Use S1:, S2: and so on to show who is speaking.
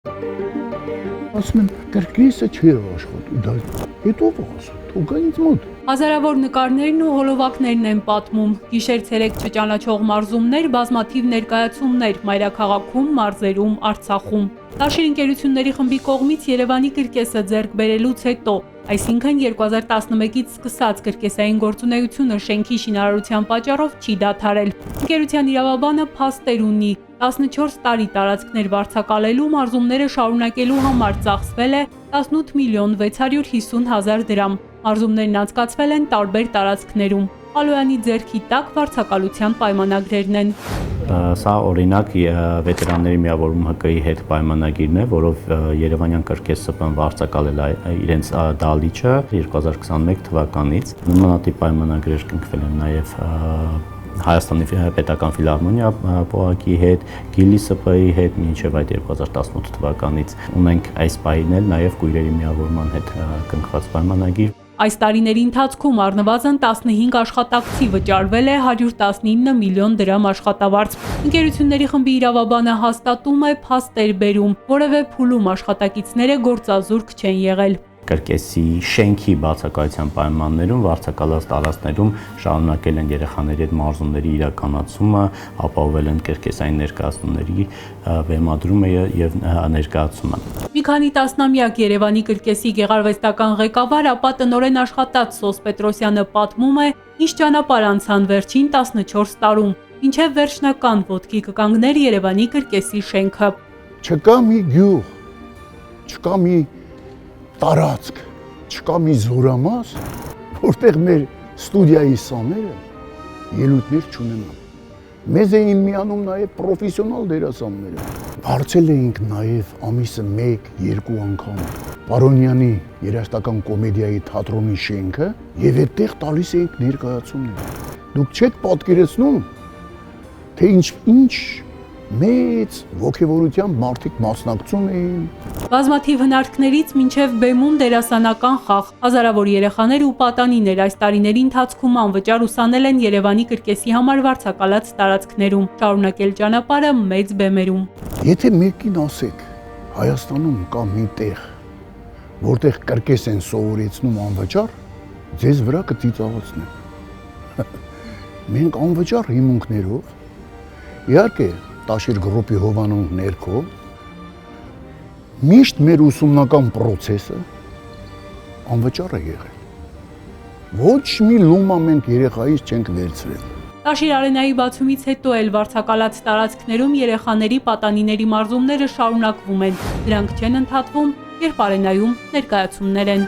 S1: Ասում են, կրկեսը չի աշխատում, դա հետո ասում, թող գա ինձ մոտ։
S2: Հազարավոր նկարներն ու հոլովակներն են պատմում, գիշեր-ցերեկ չճանաչող մարզումներ, բազմաթիվ ներկայացումներ մայրաքաղաքում, մարզերում, Արցախում։ Տաշիր ընկերությունների խմբի կողմից Երևանի կրկեսը ձեռք բերելուց հետո, այսինքն 2011-ից սկսած կրկեսային գործունեությունը շենքի շինարարության պատճառով չի դադարել։ Ընկերության իրավաբանը փաստեր ունի, 14 տարի տարածքներ վարձակալելու, մարզումները շարունակելու համար ծախսվել է 18 միլիոն 650 հազար դրամ։ Մարզումներն անցկացվել են տարբեր տարածքներում։ Ալոյանի ձեռքի տակ վարձակալության պայմանագրերն են։
S3: Սա օրինակ վետերանների միավորում ՀԿ-ի հետ պայմանագիրն է, որով Երևանյան կրկես ՍՊ-ն վարձակալել է իրենց դալիճը 2021 թվականից։ Նմանատիպ պայմանագրեր կնքվել են նաև Հայաստանի պետական ֆիլհարմոնիա ՊՕԱԿ-ի հետ, Գիլի ՍՊ-ի հետ, մինչև այդ 2018 թվականից ունենք այս պահին էլ նաև կույրերի միավորման հետ կնքված պայմանագիր։
S2: Այս տարիների ընթացքում առնվազն 15 աշխատակցի վճարվել է 119 միլիոն դրամ աշխատավարձ։ Ընկերությունների խմբի իրավաբանը հաստատում է փաստեր բերում, որևէ փուլում աշխատակիցները գործազուրկ չեն եղել։
S3: Կրկեսի շենքի բացակայության պայմաններում վարձակալած տարածքներում շարունակել են երեխաների հետ մարզումների իրականացումը, ապահովել են կրկեսային ներկայացումների բեմադրումը եւ ներկայացումը։
S2: Մի քանի տասնամյակ Երևանի կրկեսի գեղարվեստական ղեկավար, ապա տնօրեն աշխատած Սոս Պետրոսյանը պատմում է, ինչ ճանապարհ անցան վերջին 14 տարում, ինչև վերջնական ոտքի կկանգներ Երևանի կրկեսի շենքը։
S1: Չկա մի գյուղ, չկա մի տարածք, չկա մի զորամաս, որտեղ մեր ստուդիայի սաները ելույթներ չունենան։ Մեզ էին միանում նաև պրոֆեսիոնալ դերասանները։ Վարձել էինք նաև ամիսը 1-2 անգամ Պարոնյանի երաժշտական կոմեդիայի թատրոնի շենքը եւ այդտեղ տալիս էինք ներկայացումներ։ Դուք չեք պատկերացնում, թե ինչ մեծ ոգևորությամբ մարդիկ մասնակցում էին։
S2: Բազմաթիվ հնարքներից մինչև բեմում դերասանական խաղ, հազարավոր երեխաներ ու պատանիներ այս տարիների ընթացքում անվճար ուսանել են Երևանի կրկեսի համար վարձակալած տարածքներում, շարունակել ճանապարհը մեծ բեմերում։
S1: Եթե մեկին ասեք, Հայաստանում կա մի տեղ, որտեղ կրկես են սովորեցնում անվճար, ձեզ վրա կծիծաղացնեն։ Մենք անվճար հիմունքներով, իհարկե Տաշիր գրոպի հովանու ներքո, միշտ մեր ուսումնական պրոցեսը անվճար է եղել։ Ոչ մի լումա մենք երեխայից չենք վերցրել։
S2: Տաշիր արենայի բացումից հետո էլ վարձակալած տարածքներում երեխաների պատանիների մարզումները շարունակվում են։ Դրանք չեն ընդհատվում, երբ արենայում ներկայացումներ են։